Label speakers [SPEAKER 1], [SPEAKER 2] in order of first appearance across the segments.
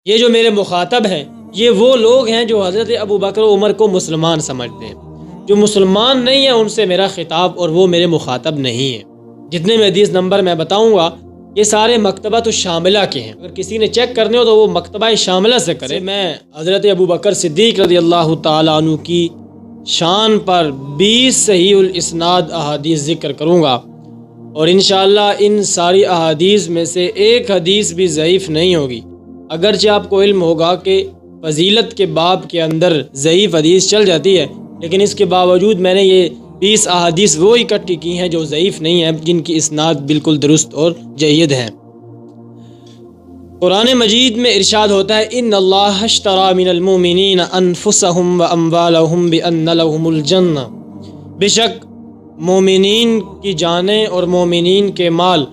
[SPEAKER 1] یہ جو میرے مخاطب ہیں یہ وہ لوگ ہیں جو حضرت ابو بکر و عمر کو مسلمان سمجھتے ہیں۔ جو مسلمان نہیں ہیں ان سے میرا خطاب اور وہ میرے مخاطب نہیں ہیں۔ جتنے میں حدیث نمبر میں بتاؤں گا یہ سارے مکتبۃ الشاملہ کے ہیں، اگر کسی نے چیک کرنے ہو تو وہ مکتبہ شاملہ سے کرے۔ میں حضرت ابو بکر صدیق رضی اللہ تعالیٰ عنہ کی شان پر 20 صحیح الاسناد احادیث ذکر کروں گا، اور انشاءاللہ ان ساری احادیث میں سے ایک حدیث بھی ضعیف نہیں ہوگی۔ اگرچہ آپ کو علم ہوگا کہ فضیلت کے باب کے اندر ضعیف حدیث چل جاتی ہے، لیکن اس کے باوجود میں نے یہ 20 احادیث وہ اکٹھی کی ہیں جو ضعیف نہیں ہیں، جن کی اسناد بالکل درست اور جید ہیں۔ قرآن مجید میں ارشاد ہوتا ہے ان اللہ اشتری من المؤمنین انفسهم واموالهم بان لهم الجنہ، بے شک مومنین کی جانیں اور مومنین کے مال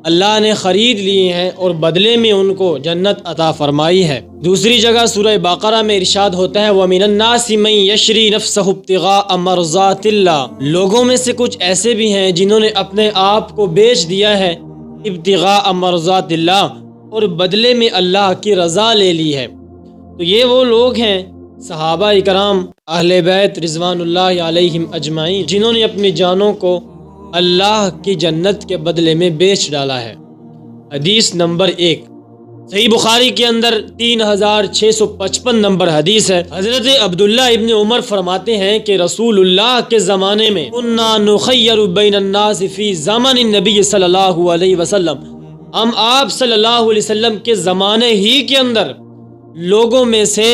[SPEAKER 1] اللہ نے خرید لیے ہیں اور بدلے میں ان کو جنت عطا فرمائی ہے۔ دوسری جگہ سورہ بقرہ میں ارشاد ہوتا ہے وَمِنَ النَّاسِ مَن يَشْرِي نَفْسَهُ ابْتِغَاءَ مَرْضَاتِ اللَّهِ، لوگوں میں سے کچھ ایسے بھی ہیں جنہوں نے اپنے آپ کو بیچ دیا ہے ابتغاء مرضات اللہ، اور بدلے میں اللہ کی رضا لے لی ہے۔ تو یہ وہ لوگ ہیں صحابہ اکرام اہل بیت رضوان اللہ علیہم اجمعین جنہوں نے اپنی جانوں کو اللہ کی جنت کے بدلے میں بیچ ڈالا ہے۔ حدیث نمبر 1 صحیح بخاری کے اندر 3655 نمبر حدیث ہے۔ حضرت عبداللہ ابن عمر فرماتے ہیں کہ رسول اللہ کے زمانے میں کنا نخیر بین الناس فی زمن النبی صلی اللہ علیہ وسلم، ہم آپ صلی اللہ علیہ وسلم کے زمانے ہی کے اندر لوگوں میں سے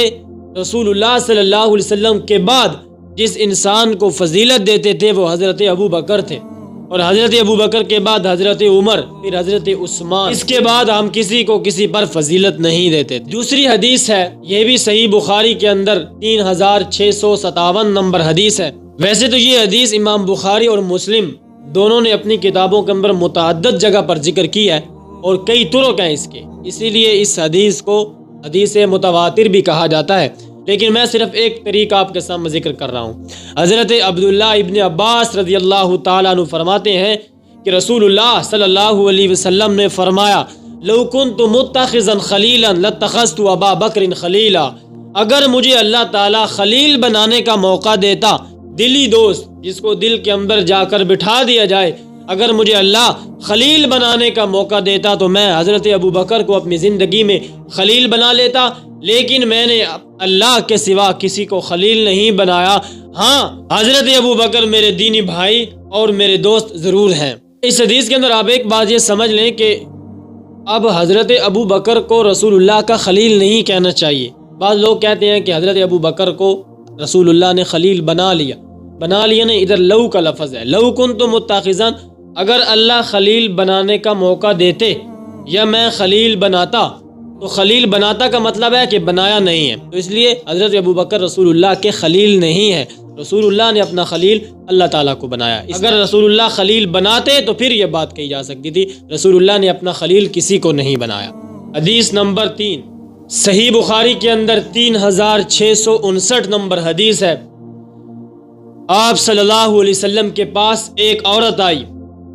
[SPEAKER 1] رسول اللہ صلی اللہ علیہ وسلم کے بعد جس انسان کو فضیلت دیتے تھے وہ حضرت ابو بکر تھے، اور حضرت ابو بکر کے بعد حضرت عمر، پھر حضرت عثمان، اس کے بعد ہم کسی کو کسی پر فضیلت نہیں دیتے تھے۔ دوسری حدیث ہے، یہ بھی صحیح بخاری کے اندر 3657 نمبر حدیث ہے۔ ویسے تو یہ حدیث امام بخاری اور مسلم دونوں نے اپنی کتابوں کے اندر متعدد جگہ پر ذکر کیا ہے اور کئی طرق ہیں اس کے، اسی لیے اس حدیث کو حدیث متواتر بھی کہا جاتا ہے، لیکن میں صرف ایک طریقہ آپ کے سامنے ذکر کر رہا ہوں۔ حضرت عبداللہ ابن عباس رضی اللہ تعالیٰ عنہ فرماتے ہیں کہ رسول اللہ صلی اللہ علیہ وسلم نے فرمایا لو کنت متخذا خلیلا لاتخذت ابا بکر خلیلا، اگر مجھے اللہ تعالیٰ خلیل بنانے کا موقع دیتا، دلی دوست جس کو دل کے اندر جا کر بٹھا دیا جائے، اگر مجھے اللہ خلیل بنانے کا موقع دیتا تو میں حضرت ابو بکر کو اپنی زندگی میں خلیل بنا لیتا، لیکن میں نے اللہ کے سوا کسی کو خلیل نہیں بنایا۔ ہاں، حضرت ابو بکر میرے دینی بھائی اور میرے دوست ضرور ہیں۔ اس حدیث کے اندر آپ ایک بات یہ سمجھ لیں کہ اب حضرت ابو بکر کو رسول اللہ کا خلیل نہیں کہنا چاہیے۔ بعض لوگ کہتے ہیں کہ حضرت ابو بکر کو رسول اللہ نے خلیل بنا لیا نہیں، ادھر لو کا لفظ ہے، لو کنت متخذا، اگر اللہ خلیل بنانے کا موقع دیتے یا میں خلیل بناتا، تو خلیل بناتا کا مطلب ہے کہ بنایا نہیں ہے، تو اس لیے حضرت ابو بکر رسول اللہ کے خلیل نہیں ہے، رسول اللہ نے اپنا خلیل اللہ تعالیٰ کو بنایا۔ اگر رسول اللہ خلیل بناتے تو پھر یہ بات کہی جا سکتی تھی، رسول اللہ نے اپنا خلیل کسی کو نہیں بنایا۔ حدیث نمبر 3 صحیح بخاری کے اندر 3659 نمبر حدیث ہے۔ آپ صلی اللہ علیہ وسلم کے پاس ایک عورت آئی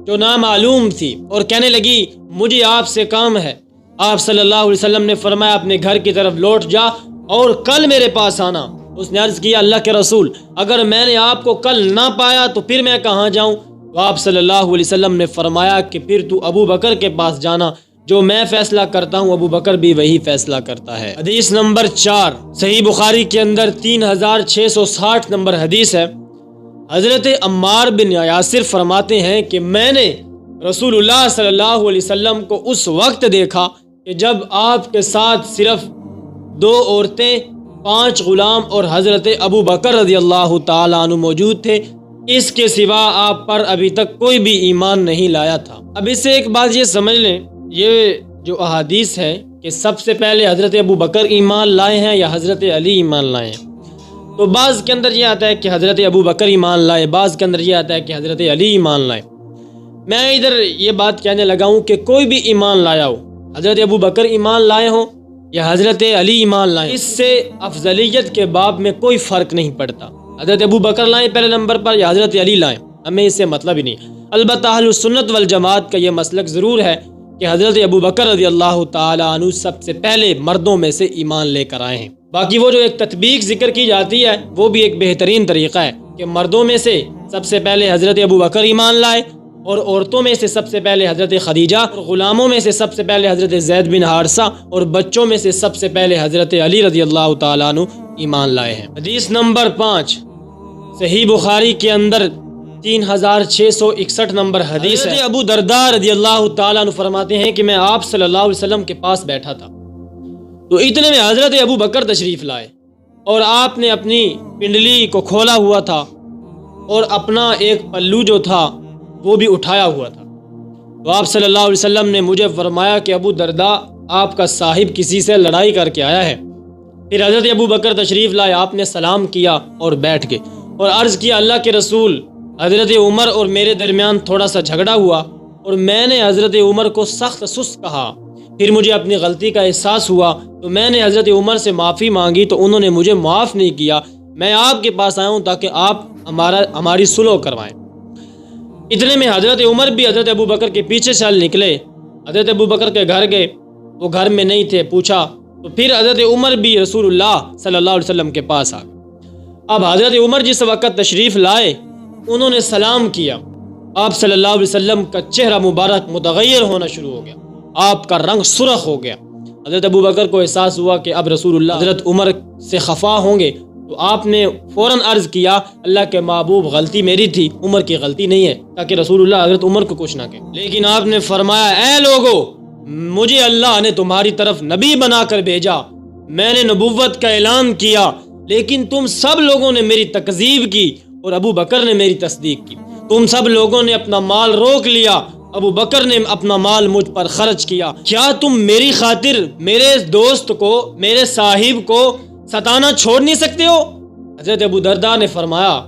[SPEAKER 1] جو نامعلوم تھی اور کہنے لگی مجھے آپ سے کام ہے۔ آپ صلی اللہ علیہ وسلم نے فرمایا اپنے گھر کی طرف لوٹ جا اور کل میرے پاس آنا۔ اس نے عرض کیا اللہ کے رسول، اگر میں نے آپ کو کل نہ پایا تو پھر میں کہاں جاؤں؟ تو آپ صلی اللہ علیہ وسلم نے فرمایا کہ پھر تو ابو بکر کے پاس جانا، جو میں فیصلہ کرتا ہوں ابو بکر بھی وہی فیصلہ کرتا ہے۔ حدیث نمبر 4 صحیح بخاری کے اندر 3660 نمبر حدیث ہے۔ حضرت عمار بن یاسر فرماتے ہیں کہ میں نے رسول اللہ صلی اللہ علیہ وسلم کو اس وقت دیکھا کہ جب آپ کے ساتھ صرف 2 عورتیں، 5 غلام اور حضرت ابو بکر رضی اللہ تعالیٰ عنہ موجود تھے، اس کے سوا آپ پر ابھی تک کوئی بھی ایمان نہیں لایا تھا۔ اب اس سے ایک بات یہ سمجھ لیں، یہ جو احادیث ہے کہ سب سے پہلے حضرت ابو بکر ایمان لائے ہیں یا حضرت علی ایمان لائے ہیں، تو بعض کے اندر یہ آتا ہے کہ حضرت ابو بکر ایمان لائے، بعض کے اندر یہ آتا ہے کہ حضرت علی ایمان لائے۔ میں ادھر یہ بات کہنے لگا ہوں کہ کوئی بھی ایمان لایا ہو، حضرت ابو بکر ایمان لائے ہوں یا حضرت علی ایمان لائے، اس سے افضلیت کے باب میں کوئی فرق نہیں پڑتا، حضرت ابو بکر لائیں پہلے نمبر پر یا حضرت علی لائیں، ہمیں اس سے مطلب ہی نہیں۔ البتہ اہل سنت والجماعت کا یہ مسلک ضرور ہے کہ حضرت ابو بکر رضی اللہ تعالیٰ عنہ سب سے پہلے مردوں میں سے ایمان لے کر آئے ہیں۔ باقی وہ جو ایک تطبیق ذکر کی جاتی ہے وہ بھی ایک بہترین طریقہ ہے کہ مردوں میں سے سب سے پہلے حضرت ابو بکر ایمان لائے، اور عورتوں میں سے سب سے پہلے حضرت خدیجہ، اور غلاموں میں سے سب سے پہلے حضرت زید بن حارثہ، اور بچوں میں سے سب سے پہلے حضرت علی رضی اللہ تعالیٰ عنہ ایمان لائے ہیں۔ حدیث نمبر 5 صحیح بخاری کے اندر 3661 نمبر حدیث ہے۔ حضرت ابو درداء رضی اللہ تعالیٰ عنہ فرماتے ہیں کہ میں آپ صلی اللہ علیہ وسلم کے پاس بیٹھا تھا تو اتنے میں حضرت ابو بکر تشریف لائے، اور آپ نے اپنی پنڈلی کو کھولا ہوا تھا اور اپنا ایک پلو جو تھا وہ بھی اٹھایا ہوا تھا۔ تو آپ صلی اللہ علیہ وسلم نے مجھے فرمایا کہ ابو درداء آپ کا صاحب کسی سے لڑائی کر کے آیا ہے۔ پھر حضرت ابو بکر تشریف لائے، آپ نے سلام کیا اور بیٹھ گئے، اور عرض کیا اللہ کے رسول، حضرت عمر اور میرے درمیان تھوڑا سا جھگڑا ہوا اور میں نے حضرت عمر کو سخت سست کہا، پھر مجھے اپنی غلطی کا احساس ہوا تو میں نے حضرت عمر سے معافی مانگی تو انہوں نے مجھے معاف نہیں کیا۔ میں آپ کے پاس آیا ہوں تاکہ آپ ہماری صلح کروائیں۔ اتنے میں حضرت عمر بھی حضرت ابو بکر کے پیچھے چل نکلے، حضرت ابو بکر کے گھر گئے، وہ گھر میں نہیں تھے، پوچھا تو پھر حضرت عمر بھی رسول اللہ صلی اللہ علیہ وسلم کے پاس آ گئے۔ اب حضرت عمر جس وقت تشریف لائے انہوں نے سلام کیا، آپ صلی اللہ علیہ وسلم کا چہرہ مبارک متغیر ہونا شروع ہو گیا، آپ کا رنگ سرخ ہو گیا۔ حضرت ابو بکر کو احساس ہوا کہ اب رسول اللہ حضرت عمر سے خفا ہوں گے، تو آپ نے فوراً عرض کیا اللہ کے محبوب غلطی میری تھی، عمر کی غلطی نہیں ہے، تاکہ رسول اللہ حضرت عمر کو کچھ نہ کہے۔ لیکن آپ نے فرمایا اے لوگو، مجھے اللہ نے تمہاری طرف نبی بنا کر بھیجا، میں نے نبوت کا اعلان کیا، لیکن تم سب لوگوں نے میری تکذیب کی اور ابو بکر نے میری تصدیق کی۔ تم سب لوگوں نے اپنا مال روک لیا، ابو بکر نے اپنا مال مجھ پر خرچ کیا۔ کیا تم میری خاطر میرے دوست کو، میرے صاحب کو ستانا چھوڑ نہیں سکتے ہو؟ حضرت ابو درداء نے فرمایا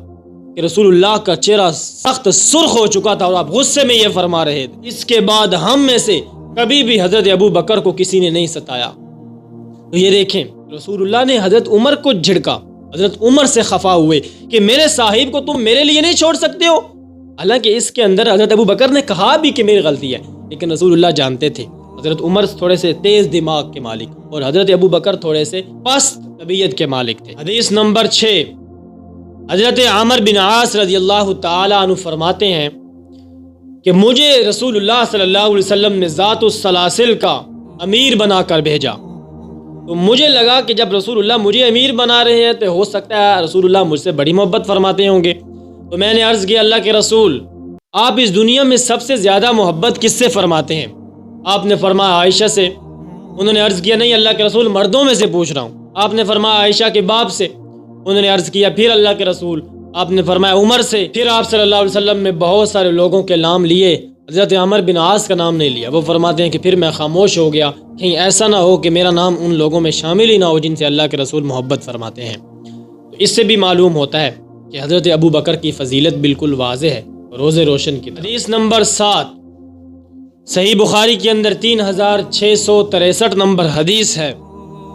[SPEAKER 1] کہ رسول اللہ کا چہرہ سخت سرخ ہو چکا تھا اور آپ غصے میں یہ فرما رہے تھے۔ اس کے بعد ہم میں سے کبھی بھی حضرت ابو بکر کو کسی نے نہیں ستایا۔ تو یہ دیکھیں رسول اللہ نے حضرت عمر کو جھڑکا، حضرت عمر سے خفا ہوئے کہ میرے صاحب کو تم میرے لیے نہیں چھوڑ سکتے ہو، حالانکہ اس کے اندر حضرت ابو بکر نے کہا بھی کہ میری غلطی ہے، لیکن رسول اللہ جانتے تھے حضرت عمر تھوڑے سے تیز دماغ کے مالک اور حضرت ابو بکر تھوڑے سے پست طبیعت کے مالک تھے۔ حدیث نمبر 6 حضرت عامر بن عاص رضی اللہ تعالی عنہ فرماتے ہیں کہ مجھے رسول اللہ صلی اللہ علیہ وسلم نے ذات السلاسل کا امیر بنا کر بھیجا، تو مجھے لگا کہ جب رسول اللہ مجھے امیر بنا رہے ہیں تو ہو سکتا ہے رسول اللہ مجھ سے بڑی محبت فرماتے ہوں گے۔ تو میں نے عرض کیا اللہ کے رسول، آپ اس دنیا میں سب سے زیادہ محبت کس سے فرماتے ہیں؟ آپ نے فرمایا عائشہ سے۔ انہوں نے عرض کیا نہیں اللہ کے رسول، مردوں میں سے پوچھ رہا ہوں۔ آپ نے فرمایا عائشہ کے باپ سے۔ انہوں نے عرض کیا پھر اللہ کے رسول؟ آپ نے فرمایا عمر سے۔ پھر آپ صلی اللہ علیہ وسلم نے بہت سارے لوگوں کے نام لیے، حضرت عامر بن عاص کا نام نہیں لیا۔ وہ فرماتے ہیں کہ پھر میں خاموش ہو گیا، کہیں ایسا نہ ہو کہ میرا نام ان لوگوں میں شامل ہی نہ ہو جن سے اللہ کے رسول محبت فرماتے ہیں۔ تو اس سے بھی معلوم ہوتا ہے کہ حضرت ابو بکر کی فضیلت بالکل واضح ہے، روزے روشن کی۔ حدیث نمبر 7 صحیح بخاری کے اندر 3663 نمبر حدیث ہے۔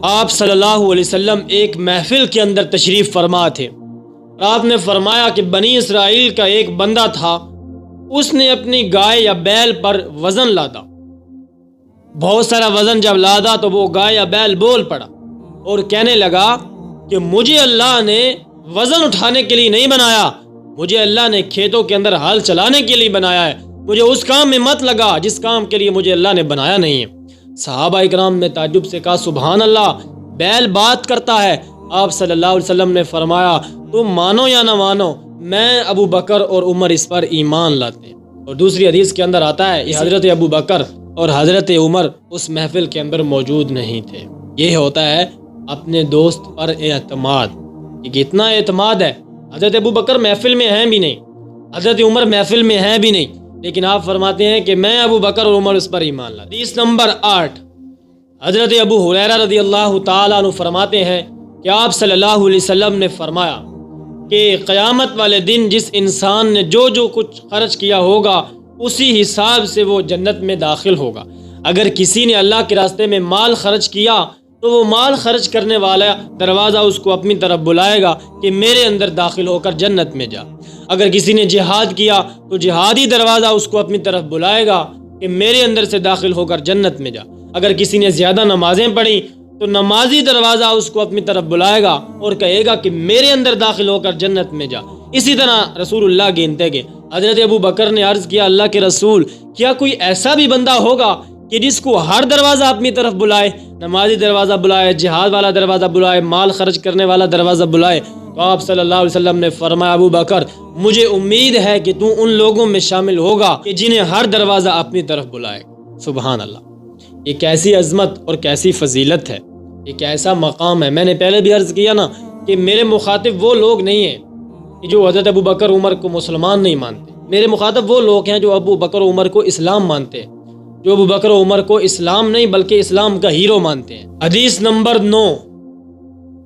[SPEAKER 1] آپ صلی اللہ علیہ وسلم ایک محفل کے اندر تشریف فرما تھے، آپ نے فرمایا کہ بنی اسرائیل کا ایک بندہ تھا، اس نے اپنی گائے یا بیل پر وزن لادا، بہت سارا وزن جب لادا تو وہ گائے یا بیل بول پڑا اور کہنے لگا کہ مجھے اللہ نے وزن اٹھانے کے لیے نہیں بنایا، مجھے اللہ نے کھیتوں کے اندر ہل چلانے کے لیے بنایا ہے، مجھے اس کام میں مت لگا جس کام کے لیے مجھے اللہ نے بنایا نہیں ہے۔ صحابہ اکرام نے تعجب سے کہا سبحان اللہ، بیل بات کرتا ہے۔ آپ صلی اللہ علیہ وسلم نے فرمایا تم مانو یا نہ مانو، میں ابو بکر اور عمر اس پر ایمان لاتے ہیں۔ اور دوسری حدیث کے اندر آتا ہے یہ حضرت ابو بکر اور حضرت عمر اس محفل کے اندر موجود نہیں تھے۔ یہ ہوتا ہے اپنے دوست پر اعتماد، کہ اتنا اعتماد ہے۔ حضرت ابو بکر محفل میں ہیں بھی نہیں، حضرت عمر محفل میں ہیں بھی نہیں، لیکن آپ فرماتے ہیں کہ میں ابو بکر اور عمر اس پر ایمان لاتا۔ حدیث نمبر 8 حضرت ابو ہریرہ رضی اللہ تعالیٰ عنہ فرماتے ہیں کہ آپ صلی اللہ علیہ وسلم نے فرمایا کہ قیامت والے دن جس انسان نے جو کچھ خرچ کیا ہوگا اسی حساب سے وہ جنت میں داخل ہوگا۔ اگر کسی نے اللہ کے راستے میں مال خرچ کیا تو وہ مال خرچ کرنے والا دروازہ اس کو اپنی طرف بلائے گا کہ میرے اندر داخل ہو کر جنت میں جا۔ اگر کسی نے جہاد کیا تو جہادی دروازہ اس کو اپنی طرف بلائے گا کہ میرے اندر سے داخل ہو کر جنت میں جا۔ اگر کسی نے زیادہ نمازیں پڑھی تو نمازی دروازہ اس کو اپنی طرف بلائے گا اور کہے گا کہ میرے اندر داخل ہو کر جنت میں جا۔ اسی طرح رسول اللہ گنتے گئے۔ حضرت ابو بکر نے عرض کیا، اللہ کے رسول، کیا کوئی ایسا بھی بندہ ہوگا کہ جس کو ہر دروازہ اپنی طرف بلائے، نمازی دروازہ بلائے، جہاد والا دروازہ بلائے، مال خرچ کرنے والا دروازہ بلائے؟ تو آپ صلی اللہ علیہ وسلم نے فرمایا، ابو بکر، مجھے امید ہے کہ تو ان لوگوں میں شامل ہوگا کہ جنہیں ہر دروازہ اپنی طرف بلائے۔ سبحان اللہ! یہ کیسی عظمت اور کیسی فضیلت ہے، یہ کیسا مقام ہے۔ میں نے پہلے بھی عرض کیا نا کہ میرے مخاطب وہ لوگ نہیں ہیں کہ جو حضرت ابو بکر عمر کو مسلمان نہیں مانتے۔ میرے مخاطب وہ لوگ ہیں جو ابو بکر عمر کو اسلام مانتے ہیں، جو ابو بکر عمر کو اسلام نہیں بلکہ اسلام کا ہیرو مانتے ہیں۔ حدیث نمبر 9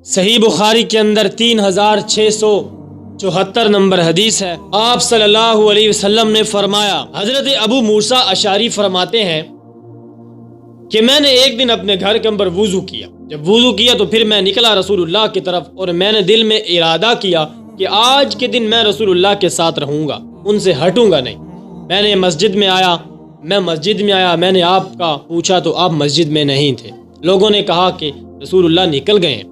[SPEAKER 1] صحیح بخاری کے اندر 3674 نمبر حدیث ہے۔ آپ صلی اللہ علیہ وسلم نے فرمایا، حضرت ابو موسیٰ اشعری فرماتے ہیں کہ میں نے ایک دن اپنے گھر کے اندر وضو کیا۔ جب وضو کیا تو پھر میں نکلا رسول اللہ کی طرف، اور میں نے دل میں ارادہ کیا کہ آج کے دن میں رسول اللہ کے ساتھ رہوں گا، ان سے ہٹوں گا نہیں۔ میں مسجد میں آیا، میں نے آپ کا پوچھا تو آپ مسجد میں نہیں تھے۔ لوگوں نے کہا کہ رسول اللہ نکل گئے ہیں۔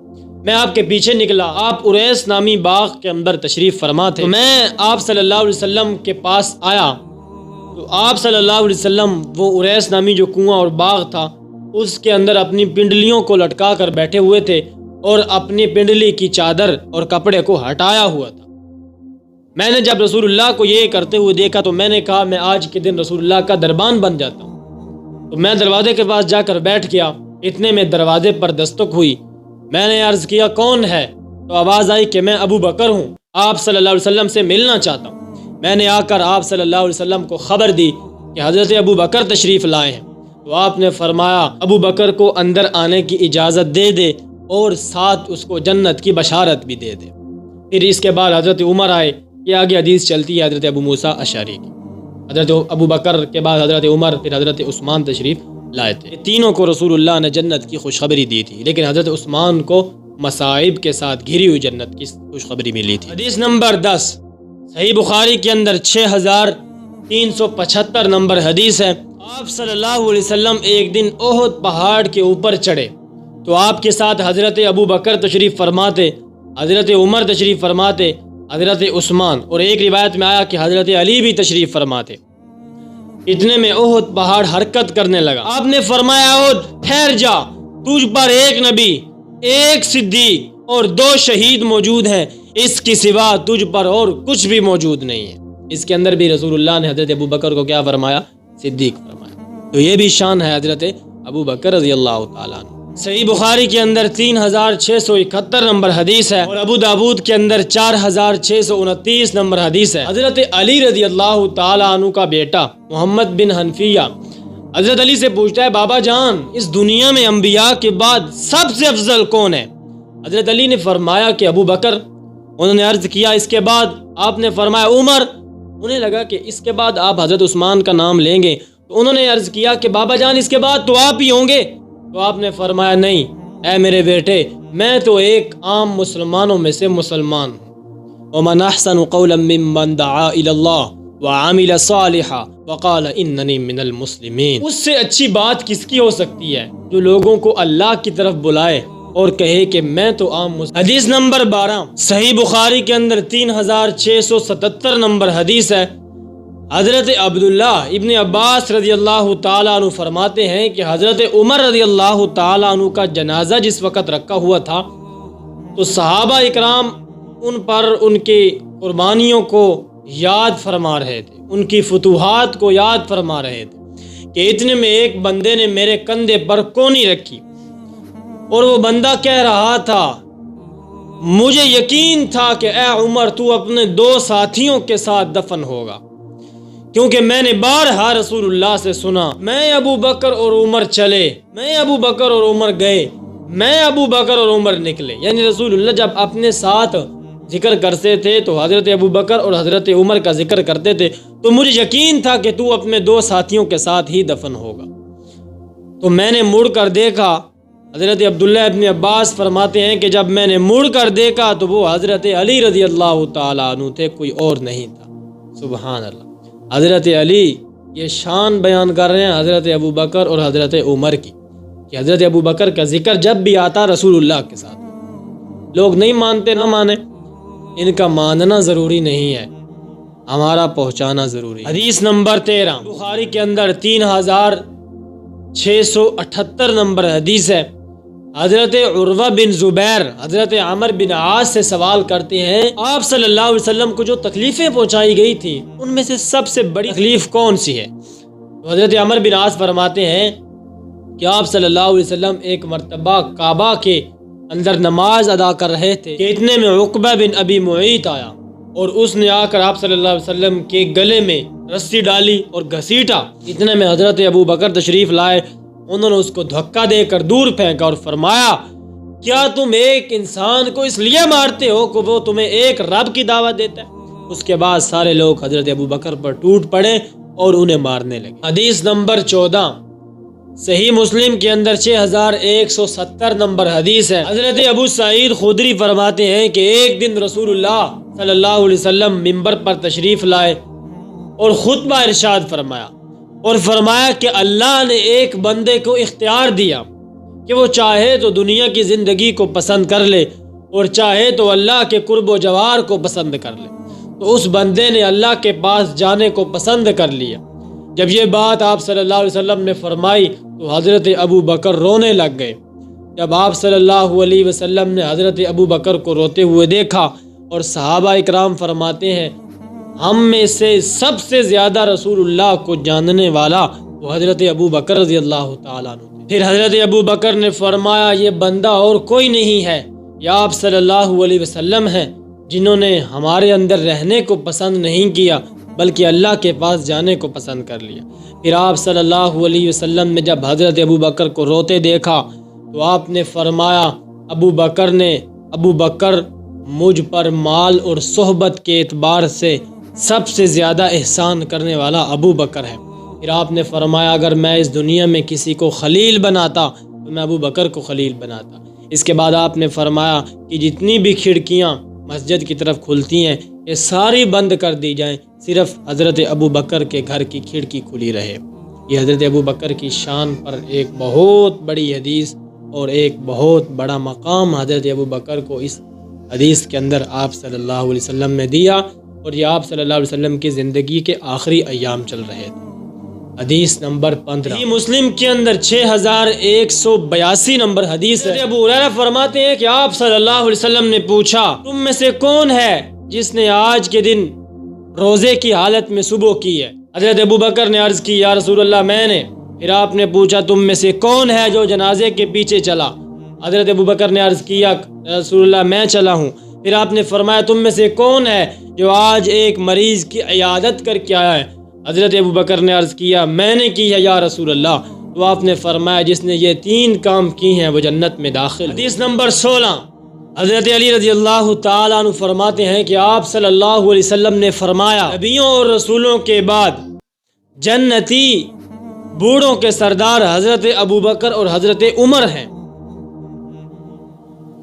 [SPEAKER 1] میں آپ کے پیچھے نکلا، آپ اریس نامی باغ کے اندر تشریف فرما تھے۔ تو میں آپ صلی اللہ علیہ وسلم کے پاس آیا تو آپ صلی اللہ علیہ وسلم وہ اریس نامی جو کنواں اور باغ تھا اس کے اندر اپنی پنڈلیوں کو لٹکا کر بیٹھے ہوئے تھے اور اپنی پنڈلی کی چادر اور کپڑے کو ہٹایا ہوا تھا۔ میں نے جب رسول اللہ کو یہ کرتے ہوئے دیکھا تو میں نے کہا میں آج کے دن رسول اللہ کا دربان بن جاتا ہوں۔ تو میں دروازے کے پاس جا کر بیٹھ گیا۔ اتنے میں دروازے پر دستک ہوئی۔ میں نے عرض کیا، کون ہے؟ تو آواز آئی کہ میں ابو بکر ہوں، آپ صلی اللہ علیہ وسلم سے ملنا چاہتا ہوں۔ میں نے آ کر آپ صلی اللہ علیہ وسلم کو خبر دی کہ حضرت ابو بکر تشریف لائے ہیں۔ تو آپ نے فرمایا، ابو بکر کو اندر آنے کی اجازت دے دے اور ساتھ اس کو جنت کی بشارت بھی دے دے۔ پھر اس کے بعد حضرت عمر آئے۔ یہ آگے حدیث چلتی ہے حضرت ابو موسیٰ اشعری کی۔ حضرت ابو بکر کے بعد حضرت عمر، پھر حضرت عثمان تشریف لائے تھے۔ تینوں کو رسول اللہ نے جنت کی خوشخبری دی تھی، لیکن حضرت عثمان کو مصائب کے ساتھ گھری ہوئی جنت کی خوشخبری ملی تھی۔ حدیث نمبر 10 صحیح بخاری کے اندر 6375 نمبر حدیث ہے۔ آپ صلی اللہ علیہ وسلم ایک دن احد پہاڑ کے اوپر چڑھے تو آپ کے ساتھ حضرت ابو بکر تشریف فرماتے، حضرت عمر تشریف فرماتے، حضرت عثمان، اور ایک روایت میں آیا کہ حضرت علی بھی تشریف فرماتے۔ اتنے میں احد پہاڑ حرکت کرنے لگا۔ آپ نے فرمایا، احد ٹھہر جا، تجھ پر ایک نبی، ایک صدیق اور 2 شہید موجود ہیں، اس کی سوا تجھ پر اور کچھ بھی موجود نہیں ہے۔ اس کے اندر بھی رسول اللہ نے حضرت ابو بکر کو کیا فرمایا؟ صدیق فرمایا۔ تو یہ بھی شان ہے حضرت ابو بکر رضی اللہ تعالیٰ عنہ۔ صحیح بخاری کے اندر 3671 نمبر حدیث ہے، اور ابو داود کے اندر 4629 نمبر حدیث ہے۔ حضرت علی رضی اللہ تعالیٰ عنہ کا بیٹا محمد بن حنفیہ حضرت علی سے پوچھتا ہے، بابا جان، اس دنیا میں انبیاء کے بعد سب سے افضل کون ہے؟ حضرت علی نے فرمایا کہ ابو بکر۔ انہوں نے عرض کیا، اس کے بعد؟ آپ نے فرمایا عمر۔ انہیں لگا کہ اس کے بعد آپ حضرت عثمان کا نام لیں گے، تو انہوں نے عرض کیا کہ بابا جان، اس کے بعد تو آپ ہی ہوں گے۔ تو آپ نے فرمایا، نہیں اے میرے بیٹے، میں تو ایک عام مسلمانوں میں سے مسلمان ہوں۔ وَمَنْ أَحْسَنُ قَوْلًا مِّمَّنْ دَعَا إِلَى اللَّهِ وَعَمِلَ صَالِحًا وَقَالَ إِنَّنِي مِنَ الْمُسْلِمِينَ۔ اس سے اچھی بات کس کی ہو سکتی ہے جو لوگوں کو اللہ کی طرف بلائے اور کہے کہ میں تو عام مسلم۔ حدیث نمبر 12 صحیح بخاری کے اندر 3677 نمبر حدیث ہے۔ حضرت عبداللہ ابن عباس رضی اللہ تعالیٰ عنہ فرماتے ہیں کہ حضرت عمر رضی اللہ تعالیٰ عنہ کا جنازہ جس وقت رکھا ہوا تھا تو صحابہ اکرام ان پر ان کی قربانیوں کو یاد فرما رہے تھے، ان کی فتوحات کو یاد فرما رہے تھے کہ اتنے میں ایک بندے نے میرے کندھے پر کونی رکھی اور وہ بندہ کہہ رہا تھا، مجھے یقین تھا کہ اے عمر تو اپنے 2 ساتھیوں کے ساتھ دفن ہوگا، کیونکہ میں نے بارہا رسول اللہ سے سنا، میں ابو بکر اور عمر چلے، میں ابو بکر اور عمر گئے، میں ابو بکر اور عمر نکلے۔ یعنی رسول اللہ جب اپنے ساتھ ذکر کرتے تھے تو حضرت ابو بکر اور حضرت عمر کا ذکر کرتے تھے، تو مجھے یقین تھا کہ تو اپنے 2 ساتھیوں کے ساتھ ہی دفن ہوگا۔ تو میں نے مڑ کر دیکھا، حضرت عبداللہ ابن عباس فرماتے ہیں کہ جب میں نے مڑ کر دیکھا تو وہ حضرت علی رضی اللہ تعالیٰ عنہ تھے، کوئی اور نہیں تھا۔ سبحان اللہ! حضرت علی یہ شان بیان کر رہے ہیں حضرت ابو بکر اور حضرت عمر کی کہ حضرت ابو بکر کا ذکر جب بھی آتا رسول اللہ کے ساتھ، لوگ نہیں مانتے، نہ مانے، ان کا ماننا ضروری نہیں ہے، ہمارا پہنچانا ضروری ہے۔ حدیث نمبر 13 بخاری کے اندر 3678 نمبر حدیث ہے۔ حضرت عروہ بن زبیر حضرت عمر بن عاص سے سوال کرتے ہیں آپ صلی اللہ علیہ وسلم کو جو تکلیفیں پہنچائی گئی تھی ان میں سے سب سے بڑی تکلیف کون سی ہے؟ تو حضرت عمر بن عاص فرماتے ہیں کہ آپ صلی اللہ علیہ وسلم ایک مرتبہ کعبہ کے اندر نماز ادا کر رہے تھے کہ اتنے میں عقبہ بن ابی معیط آیا اور اس نے آ کر آپ صلی اللہ علیہ وسلم کے گلے میں رسی ڈالی اور گھسیٹا۔ اتنے میں حضرت ابو بکر تشریف لائے، انہوں نے اس کو دھکا دے کر دور پھینکا اور فرمایا کیا تم ایک انسان کو اس لیے مارتے ہو کہ وہ تمہیں ایک رب کی دعوت دیتا ہے؟ اس کے بعد سارے لوگ حضرت ابو بکر پر ٹوٹ پڑے اور انہیں مارنے لگے۔ حدیث نمبر 14 صحیح مسلم کے اندر 6170 نمبر حدیث ہے۔ حضرت ابو سعید خدری فرماتے ہیں کہ ایک دن رسول اللہ صلی اللہ علیہ وسلم منبر پر تشریف لائے اور خطبہ ارشاد فرمایا اور فرمایا کہ اللہ نے ایک بندے کو اختیار دیا کہ وہ چاہے تو دنیا کی زندگی کو پسند کر لے اور چاہے تو اللہ کے قرب و جوار کو پسند کر لے۔ تو اس بندے نے اللہ کے پاس جانے کو پسند کر لیا۔ جب یہ بات آپ صلی اللہ علیہ وسلم نے فرمائی تو حضرت ابو بکر رونے لگ گئے۔ جب آپ صلی اللہ علیہ وسلم نے حضرت ابو بکر کو روتے ہوئے دیکھا اور صحابہ اکرام فرماتے ہیں ہم میں سے سب سے زیادہ رسول اللہ کو جاننے والا وہ حضرت ابو بکر رضی اللہ تعالیٰ عنہ تھے۔ پھر حضرت ابو بکر نے فرمایا یہ بندہ اور کوئی نہیں ہے، یہ آپ صلی اللہ علیہ وسلم ہیں جنہوں نے ہمارے اندر رہنے کو پسند نہیں کیا بلکہ اللہ کے پاس جانے کو پسند کر لیا۔ پھر آپ صلی اللہ علیہ وسلم نے جب حضرت ابو بکر کو روتے دیکھا تو آپ نے فرمایا ابو بکر مجھ پر مال اور صحبت کے اعتبار سے سب سے زیادہ احسان کرنے والا ابو بکر ہے۔ پھر آپ نے فرمایا اگر میں اس دنیا میں کسی کو خلیل بناتا تو میں ابو بکر کو خلیل بناتا۔ اس کے بعد آپ نے فرمایا کہ جتنی بھی کھڑکیاں مسجد کی طرف کھلتی ہیں یہ ساری بند کر دی جائیں، صرف حضرت ابو بکر کے گھر کی کھڑکی کھلی رہے۔ یہ حضرت ابو بکر کی شان پر ایک بہت بڑی حدیث اور ایک بہت بڑا مقام حضرت ابو بکر کو اس حدیث کے اندر آپ صلی اللہ علیہ وسلم نے دیا، اور یہ آپ صلی اللہ علیہ وسلم کی زندگی کے آخری ایام چل رہے تھے۔ حدیث نمبر 15 مسلم کے اندر 6182 نمبر حدیث ہے۔ ابو ہریرہ فرماتے ہیں کہ آپ صلی اللہ علیہ وسلم نے پوچھا تم میں سے کون ہے جس نے آج کے دن روزے کی حالت میں صبح کی ہے؟ حضرت ابو بکر نے عرض کی یا رسول اللہ میں نے۔ پھر آپ نے پوچھا تم میں سے کون ہے جو جنازے کے پیچھے چلا؟ حضرت ابو بکر نے عرض کیا رسول اللہ میں چلا ہوں۔ پھر آپ نے فرمایا تم میں سے کون ہے جو آج ایک مریض کی عیادت کر کے آیا ہے؟ حضرت ابو بکر نے عرض کیا میں نے کی ہے یا رسول اللہ۔ تو آپ نے فرمایا جس نے یہ 3 کام کی ہیں وہ جنت میں داخل۔ حدیث نمبر 16 حضرت علی رضی اللہ تعالیٰ عنہ فرماتے ہیں کہ آپ صلی اللہ علیہ وسلم نے فرمایا نبیوں اور رسولوں کے بعد جنتی بوڑھوں کے سردار حضرت ابو بکر اور حضرت عمر ہیں،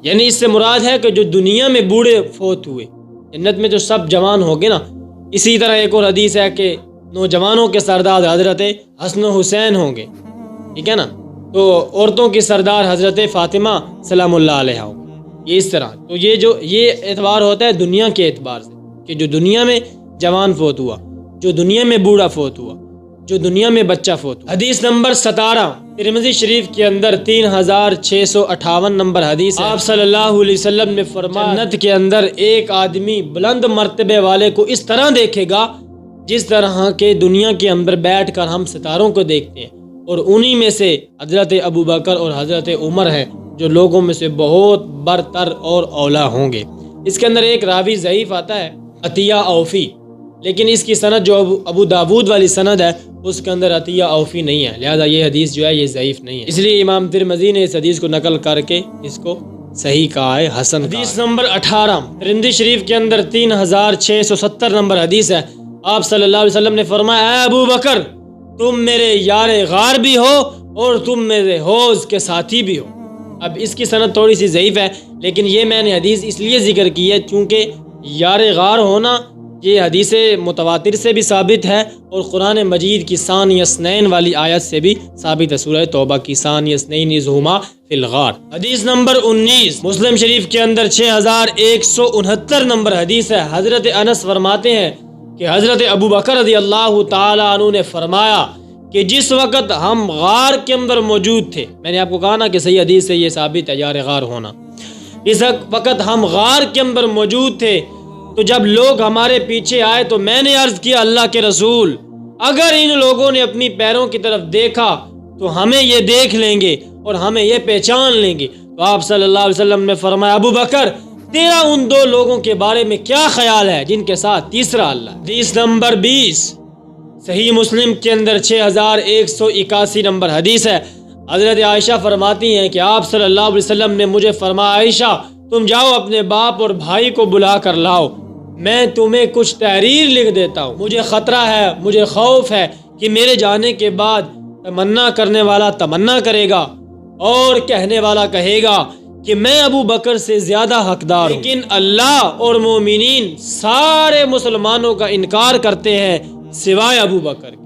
[SPEAKER 1] یعنی اس سے مراد ہے کہ جو دنیا میں بوڑھے فوت ہوئے، جنت میں جو سب جوان ہوں گے نا۔ اسی طرح ایک اور حدیث ہے کہ نوجوانوں کے سردار حضرت حسن و حسین ہوں گے، ٹھیک ہے نا، تو عورتوں کی سردار حضرت فاطمہ سلام اللہ علیہ ہوں گے۔ یہ اس طرح تو یہ اعتبار ہوتا ہے دنیا کے اعتبار سے کہ جو دنیا میں جوان فوت ہوا، جو دنیا میں بوڑھا فوت ہوا، جو دنیا میں بچہ فوت ہوا۔ حدیث نمبر 17 ترمذی شریف کے اندر 3658 نمبر حدیث ہے۔ آپ صلی اللہ علیہ وسلم نے فرمایا جنت کے اندر ایک آدمی بلند مرتبے والے کو اس طرح دیکھے گا جس طرح کے دنیا کے اندر بیٹھ کر ہم ستاروں کو دیکھتے ہیں، اور انہی میں سے حضرت ابو بکر اور حضرت عمر ہیں جو لوگوں میں سے بہت برتر اور اولا ہوں گے۔ اس کے اندر ایک راوی ضعیف آتا ہے عطیہ اوفی، لیکن اس کی سند جو ابو داود والی سند ہے اس کے اندر عطیہ اوفی نہیں ہے، لہذا یہ حدیث جو ہے یہ ضعیف نہیں ہے، اس لیے امام ترمذی نے اس حدیث کو نقل کر کے اس کو صحیح کہا ہے، حسن۔ حدیث نمبر 18 ترمذی شریف کے اندر 3670 نمبر حدیث ہے۔ آپ صلی اللہ علیہ وسلم نے فرمایا اے ابو بکر تم میرے یار غار بھی ہو اور تم میرے حوض کے ساتھی بھی ہو۔ اب اس کی سند تھوڑی سی ضعیف ہے، لیکن یہ میں نے حدیث اس لیے ذکر کی ہے چونکہ یار غار ہونا یہ حدیث متواتر سے بھی ثابت ہے اور قرآن مجید کی ثانی اثنین والی آیت سے بھی ثابت ہے، سورہ توبہ کی ثانی اثنین اذ ہما فی الغار۔ حدیث نمبر 19 مسلم شریف کے اندر 6169 نمبر حدیث ہے۔ حضرت انس فرماتے ہیں کہ حضرت ابو بکر رضی اللہ تعالیٰ عنہ نے فرمایا کہ جس وقت ہم غار کے اندر موجود تھے، میں نے آپ کو کہا نا کہ صحیح حدیث سے یہ ثابت ہے یار غار ہونا، اس وقت ہم غار کے اندر موجود تھے تو جب لوگ ہمارے پیچھے آئے تو میں نے عرض کیا اللہ کے رسول اگر ان لوگوں نے اپنی پیروں کی طرف دیکھا تو ہمیں یہ دیکھ لیں گے اور ہمیں یہ پہچان لیں گے۔ تو آپ صلی اللہ علیہ وسلم نے فرمایا ابو بکر تیرا ان دو لوگوں کے بارے میں کیا خیال ہے جن کے ساتھ تیسرا اللہ۔ حدیث نمبر 20 صحیح مسلم کے اندر 6181 نمبر حدیث ہے۔ حضرت عائشہ فرماتی ہیں کہ آپ صلی اللہ علیہ وسلم نے مجھے فرمایا عائشہ تم جاؤ اپنے باپ اور بھائی کو بلا کر لاؤ، میں تمہیں کچھ تحریر لکھ دیتا ہوں، مجھے خطرہ ہے، مجھے خوف ہے کہ میرے جانے کے بعد تمنا کرنے والا تمنا کرے گا اور کہنے والا کہے گا کہ میں ابو بکر سے زیادہ حقدار ہوں، لیکن اللہ اور مومنین سارے مسلمانوں کا انکار کرتے ہیں سوائے ابو بکر کے۔